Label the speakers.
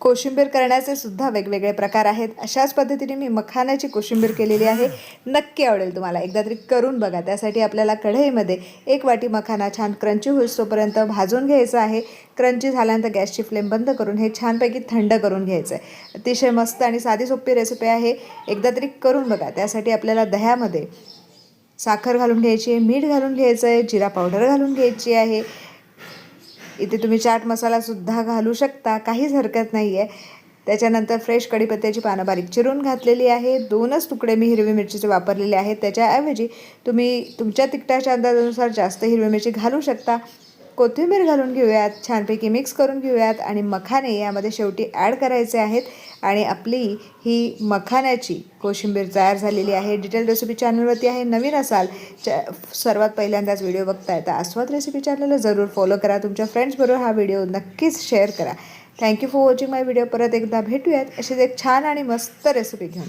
Speaker 1: कोशिंबीर करण्याचे सुद्धा वेगवेगळे प्रकार आहेत। अशाच पद्धतीने मी मखानाची कोशिंबीर केलेली आहे। नक्की आवडेल तुम्हाला, एकदा तरी करून बघा। त्यासाठी आपल्याला कढईमध्ये 1 वाटी मखाना छान क्रंची होईस्तोपर्यंत भाजून घ्यायचा आहे। क्रंची झाल्यानंतर गॅसची फ्लेम बंद करून हे छानपैकी थंड करून घ्यायचं आहे। अतिशय मस्त आणि साधी सोपी रेसिपी आहे, एकदा तरी करून बघा। त्यासाठी आपल्याला दह्यामध्ये साखर घालून घ्यायची आहे, मीठ घालून घ्यायचं आहे, जिरा पावडर घालून घ्यायची आहे। इथे तुम्ही चाट मसालासुद्धा घालू शकता, काहीच हरकत नाही आहे। त्याच्यानंतर फ्रेश कढीपत्त्याची पानं बारीक चिरून घातलेली आहे। 2च तुकडे मी हिरवी मिरचीचे वापरलेले आहेत। त्याच्याऐवजी तुम्ही तुमच्या तिखटाच्या अंदाजानुसार जास्त हिरवी मिरची घालू शकता। कोथिंबीर घालून घेऊयात, छानपैकी मिक्स करून घेऊयात आणि मखाने यामध्ये शेवटी ॲड करायचे आहेत आणि आपली ही मखाण्याची कोशिंबीर तयार झालेली आहे। डिटेल रेसिपी चॅनलवरती आहे। नवीन असाल, सर्वात पहिल्यांदाच व्हिडिओ बघताय तर आस्वाद रेसिपी चॅनलला जरूर फॉलो करा। तुमच्या फ्रेंड्सबरोबर हा व्हिडिओ नक्कीच शेअर करा। Thank you for watching my video. परत एकदा भेटूयात अशीच एक छान आणि मस्त रेसिपी घेऊन।